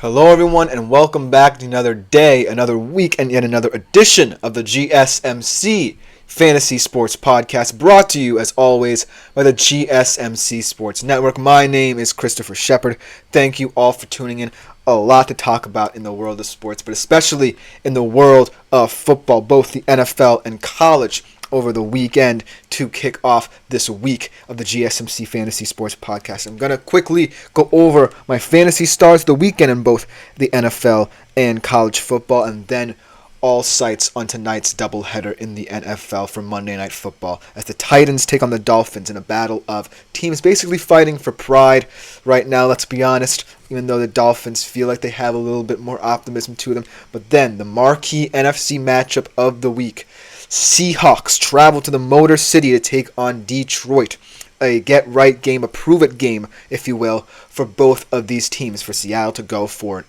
Hello, everyone, and welcome back to another day, another week, and yet another edition of the GSMC Fantasy Sports Podcast, brought to you, as always, by the GSMC Sports Network. My name is Christopher Shepard. Thank you all for tuning in. A lot to talk about in the world of sports, but especially in the world of football, both the NFL and college, over the weekend to kick off this week of the GSMC Fantasy Sports Podcast. I'm going to quickly go over my fantasy stars of the weekend in both the NFL and college football, and then all sights on tonight's doubleheader in the NFL for Monday Night Football as the Titans take on the Dolphins in a battle of teams basically fighting for pride right now, let's be honest, even though the Dolphins feel like they have a little bit more optimism to them. But then the marquee NFC matchup of the week, Seahawks travel to the Motor City to take on Detroit. A get-right game, a prove-it game, if you will, for both of these teams, for Seattle to go 4-0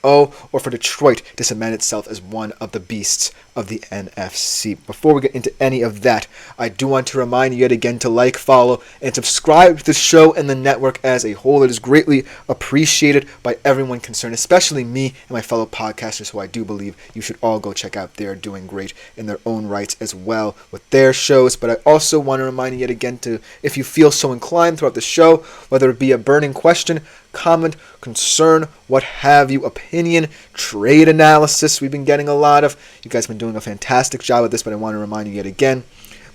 or for Detroit to cement itself as one of the beasts of the NFC. Before we get into any of that, I do want to remind you yet again to like, follow, and subscribe to the show and the network as a whole. It is greatly appreciated by everyone concerned, especially me and my fellow podcasters, who I do believe you should all go check out. They're doing great in their own rights as well with their shows. But I also want to remind you yet again to, if you feel so inclined throughout the show, whether it be a burning question, comment, concern, what have you, opinion, trade analysis, we've been getting a lot of. You guys have been doing a fantastic job with this, but I want to remind you yet again,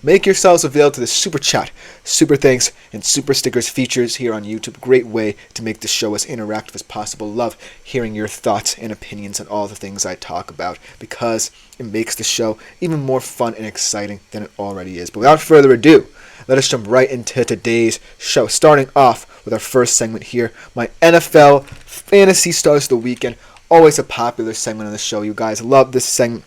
make yourselves available to the super chat, super thanks, and super stickers features here on YouTube. Great way to make the show as interactive as possible. Love hearing your thoughts and opinions on all the things I talk about, because it makes the show even more fun and exciting than it already is. But without further ado, let us jump right into today's show, starting off with our first segment here, my NFL Fantasy Stars of the Weekend. Always a popular segment on the show. You guys love this segment.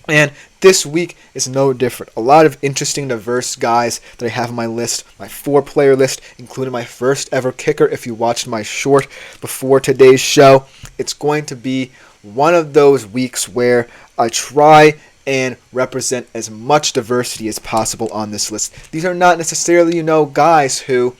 And this week is no different. A lot of interesting, diverse guys that I have on my list, my 4-player list, including my first ever kicker. If you watched my short before today's show, it's going to be one of those weeks where I try and represent as much diversity as possible on this list. These are not necessarily, guys who,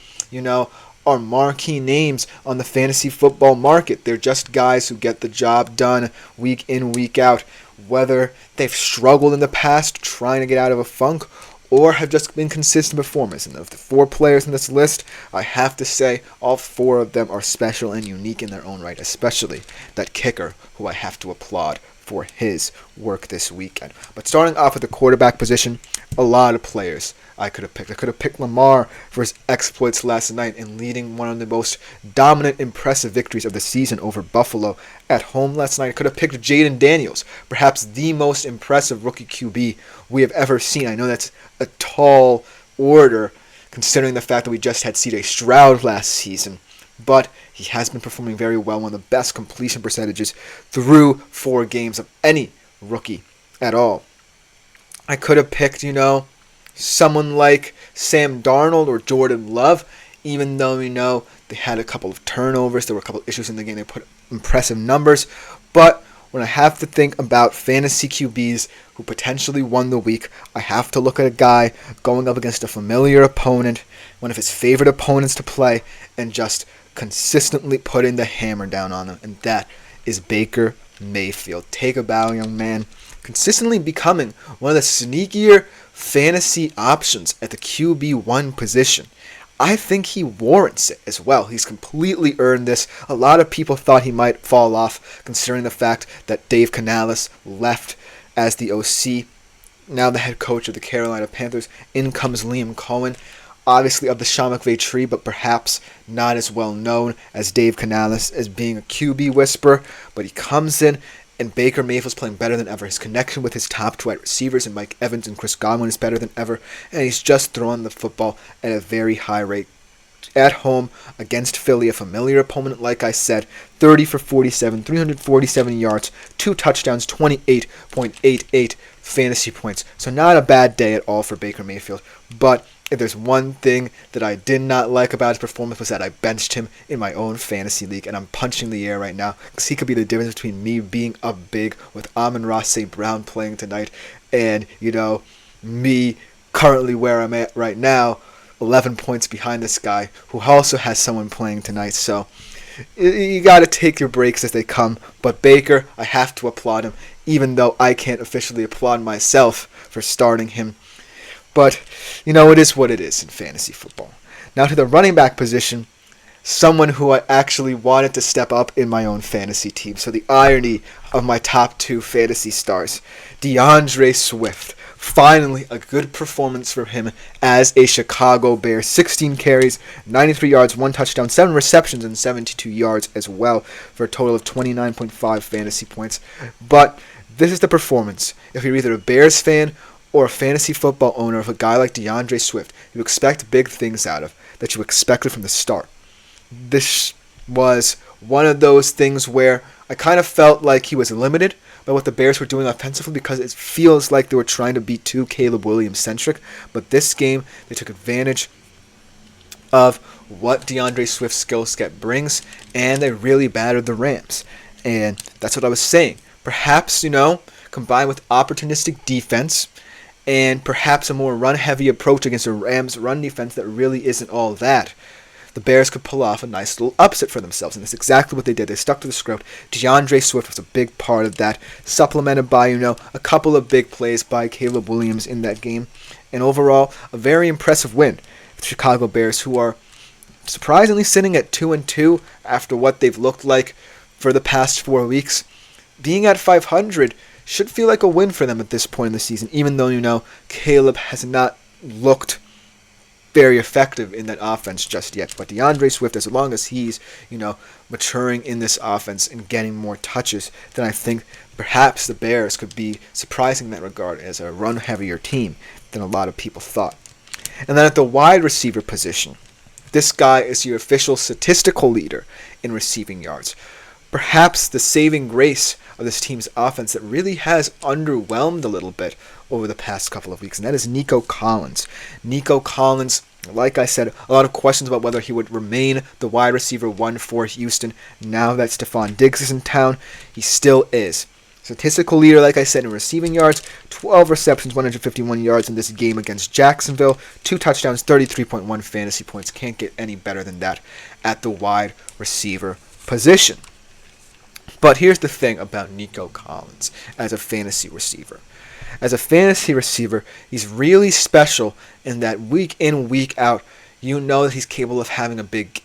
are marquee names on the fantasy football market. They're just guys who get the job done week in, week out, whether they've struggled in the past trying to get out of a funk or have just been consistent performers. And of the 4 players in this list, I have to say all 4 of them are special and unique in their own right, especially that kicker, who I have to applaud for his work this weekend. But starting off with the quarterback position, a lot of players I could have picked. I could have picked Lamar for his exploits last night in leading one of the most dominant, impressive victories of the season over Buffalo at home last night. I could have picked Jaden Daniels, perhaps the most impressive rookie QB we have ever seen. I know that's a tall order considering the fact that we just had C.J. Stroud last season, but he has been performing very well, one of the best completion percentages through 4 games of any rookie at all. I could have picked, someone like Sam Darnold or Jordan Love, even though they had a couple of turnovers, there were a couple of issues in the game, they put impressive numbers. But when I have to think about fantasy QBs who potentially won the week, I have to look at a guy going up against a familiar opponent, one of his favorite opponents to play, and just consistently putting the hammer down on him, and that is Baker Mayfield. Take a bow, young man. Consistently becoming one of the sneakier fantasy options at the QB1 position. I think he warrants it as well. He's completely earned this. A lot of people thought he might fall off, considering the fact that Dave Canales left as the OC, now the head coach of the Carolina Panthers. In comes Liam Cohen, obviously of the Sean McVay tree, but perhaps not as well known as Dave Canales as being a QB whisperer. But he comes in, and Baker Mayfield's playing better than ever. His connection with his top 2 wide receivers and Mike Evans and Chris Godwin is better than ever. And he's just throwing the football at a very high rate. At home against Philly, a familiar opponent, like I said, 30 for 47, 347 yards, 2 touchdowns, 28.88 fantasy points. So not a bad day at all for Baker Mayfield. But if there's one thing that I did not like about his performance, was that I benched him in my own fantasy league, and I'm punching the air right now because he could be the difference between me being up big with Amon-Ra St. Brown playing tonight and, me currently where I'm at right now, 11 points behind this guy who also has someone playing tonight. So you got to take your breaks as they come. But Baker, I have to applaud him, even though I can't officially applaud myself for starting him. But, it is what it is in fantasy football. Now to the running back position, someone who I actually wanted to step up in my own fantasy team. So the irony of my top 2 fantasy stars, DeAndre Swift. Finally, a good performance for him as a Chicago Bear. 16 carries, 93 yards, 1 touchdown, 7 receptions, and 72 yards as well for a total of 29.5 fantasy points. But this is the performance. If you're either a Bears fan or a fantasy football owner of a guy like DeAndre Swift, you expect big things out of that you expected from the start. This was one of those things where I kind of felt like he was limited by what the Bears were doing offensively because it feels like they were trying to be too Caleb Williams-centric. But this game, they took advantage of what DeAndre Swift's skill set brings, and they really battered the Rams. And that's what I was saying. Perhaps, combined with opportunistic defense and perhaps a more run-heavy approach against the Rams' run defense that really isn't all that, the Bears could pull off a nice little upset for themselves, and that's exactly what they did. They stuck to the script. DeAndre Swift was a big part of that, supplemented by, a couple of big plays by Caleb Williams in that game. And overall, a very impressive win for the Chicago Bears, who are surprisingly sitting at 2-2 after what they've looked like for the past 4 weeks. Being at 500 should feel like a win for them at this point in the season, even though, Caleb has not looked very effective in that offense just yet. But DeAndre Swift, as long as he's, maturing in this offense and getting more touches, then I think perhaps the Bears could be surprising in that regard as a run-heavier team than a lot of people thought. And then at the wide receiver position, this guy is your official statistical leader in receiving yards. Perhaps the saving grace of this team's offense that really has underwhelmed a little bit over the past couple of weeks, and that is Nico Collins. Nico Collins, like I said, a lot of questions about whether he would remain the wide receiver 1 for Houston. Now that Stephon Diggs is in town, he still is. Statistical leader, like I said, in receiving yards, 12 receptions, 151 yards in this game against Jacksonville, 2 touchdowns, 33.1 fantasy points. Can't get any better than that at the wide receiver position. But here's the thing about Nico Collins as a fantasy receiver. As a fantasy receiver, he's really special in that week in, week out, that he's capable of having a big game.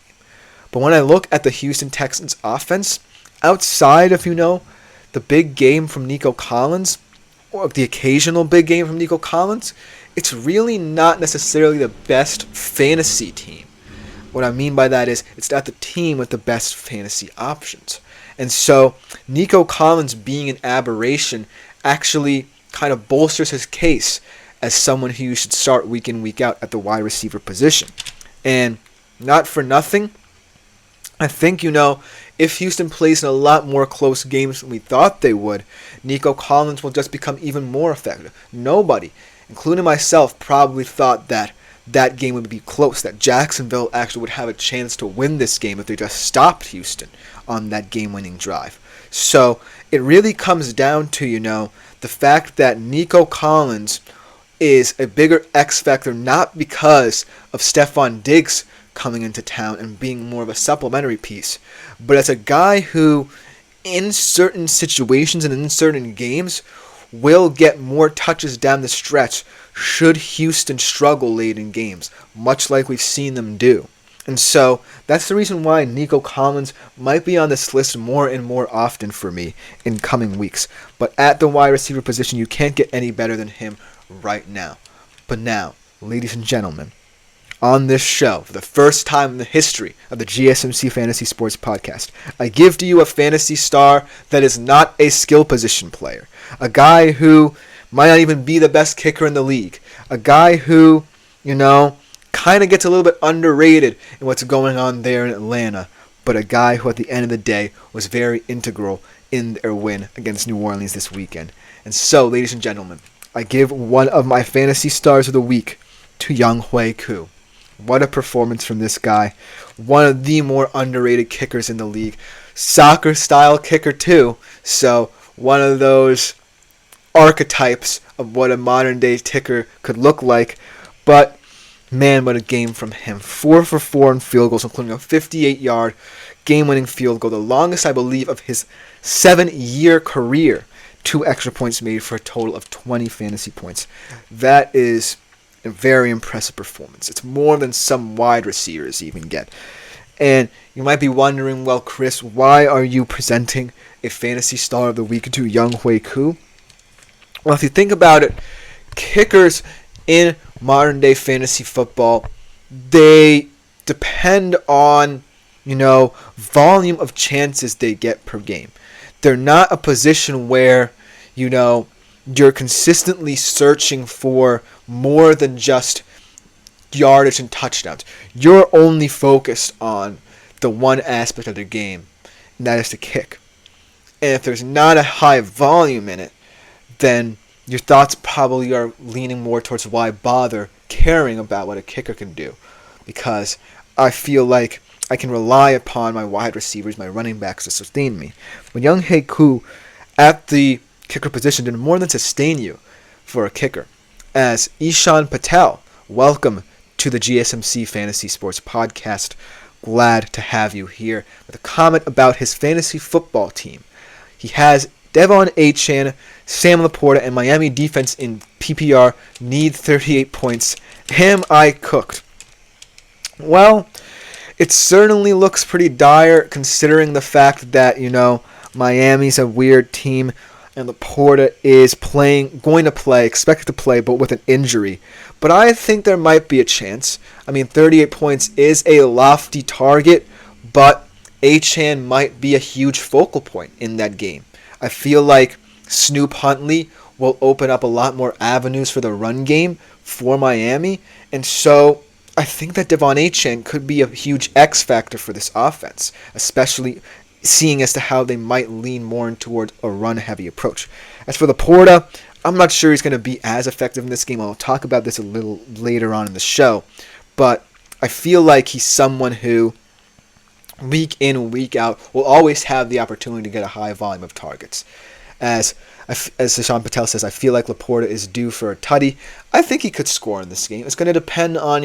But when I look at the Houston Texans offense, outside of, the big game from Nico Collins, or the occasional big game from Nico Collins, it's really not necessarily the best fantasy team. What I mean by that is it's not the team with the best fantasy options. And so Nico Collins being an aberration actually kind of bolsters his case as someone who you should start week in, week out at the wide receiver position. And not for nothing, I think, if Houston plays in a lot more close games than we thought they would, Nico Collins will just become even more effective. Nobody, including myself, probably thought that game would be close, that Jacksonville actually would have a chance to win this game if they just stopped Houston on that game-winning drive. So it really comes down to, the fact that Nico Collins is a bigger X factor, not because of Stephon Diggs coming into town and being more of a supplementary piece, but as a guy who, in certain situations and in certain games, will get more touches down the stretch should Houston struggle late in games, much like we've seen them do. And so that's the reason why Nico Collins might be on this list more and more often for me in coming weeks. But at the wide receiver position, you can't get any better than him right now. But now, ladies and gentlemen, on this show, for the first time in the history of the GSMC Fantasy Sports Podcast, I give to you a fantasy star that is not a skill position player. A guy who might not even be the best kicker in the league. A guy who, kind of gets a little bit underrated in what's going on there in Atlanta, but a guy who at the end of the day was very integral in their win against New Orleans this weekend. And so, ladies and gentlemen, I give one of my fantasy stars of the week to Younghoe Koo. What a performance from this guy. One of the more underrated kickers in the league. Soccer-style kicker too, so one of those archetypes of what a modern-day kicker could look like. But Man, what a game from him. 4 for 4 in field goals, including a 58-yard game-winning field goal, the longest, I believe, of his 7-year career. 2 extra points made for a total of 20 fantasy points. That is a very impressive performance. It's more than some wide receivers even get. And you might be wondering, well, Chris, why are you presenting a Fantasy Star of the Week to Younghoe Koo? Well, if you think about it, kickers in modern-day fantasy football, they depend on, volume of chances they get per game. They're not a position where, you're consistently searching for more than just yardage and touchdowns. You're only focused on the one aspect of the game, and that is to kick. And if there's not a high volume in it, then your thoughts probably are leaning more towards why bother caring about what a kicker can do. Because I feel like I can rely upon my wide receivers, my running backs to sustain me. But Younghoe Koo at the kicker position did more than sustain you for a kicker. As Ishan Patel, welcome to the GSMC Fantasy Sports Podcast. Glad to have you here with a comment about his fantasy football team. He has Devon Achane, Sam Laporta, and Miami defense in PPR need 38 points. Am I cooked? Well, it certainly looks pretty dire considering the fact that, Miami's a weird team and Laporta is expected to play, but with an injury. But I think there might be a chance. 38 points is a lofty target, but Achane might be a huge focal point in that game. I feel like Snoop Huntley will open up a lot more avenues for the run game for Miami, and so I think that Devon Achane could be a huge X factor for this offense, especially seeing as to how they might lean more towards a run-heavy approach. As for Laporta, I'm not sure he's going to be as effective in this game. I'll talk about this a little later on in the show, but I feel like he's someone who, week in, week out, will always have the opportunity to get a high volume of targets. As Ishan Patel says, I feel like Laporta is due for a tutty. I think he could score in this game. It's going to depend on,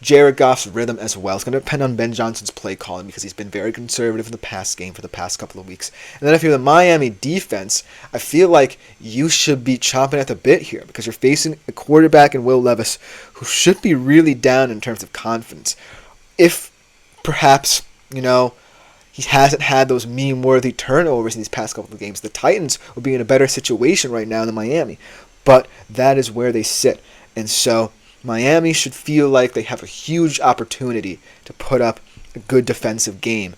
Jared Goff's rhythm as well. It's going to depend on Ben Johnson's play calling because he's been very conservative in the past game for the past couple of weeks. And then if you're the Miami defense, I feel like you should be chomping at the bit here because you're facing a quarterback in Will Levis who should be really down in terms of confidence. If perhaps, he hasn't had those meme-worthy turnovers in these past couple of games, the Titans would be in a better situation right now than Miami. But that is where they sit. And so Miami should feel like they have a huge opportunity to put up a good defensive game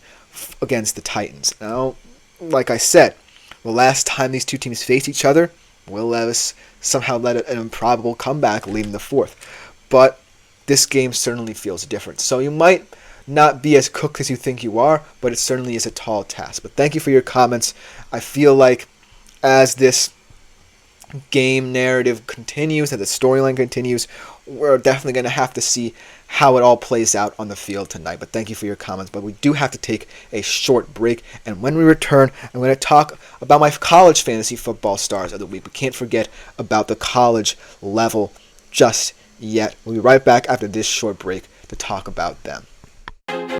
against the Titans. Now, like I said, the last time these two teams faced each other, Will Levis somehow led an improbable comeback leading the fourth. But this game certainly feels different. So you might not be as cooked as you think you are, but it certainly is a tall task. But thank you for your comments. I feel like as this game narrative continues, as the storyline continues, we're definitely going to have to see how it all plays out on the field tonight. But thank you for your comments. But we do have to take a short break. And when we return, I'm going to talk about my college fantasy football stars of the week. We can't forget about the college level just yet. We'll be right back after this short break to talk about them.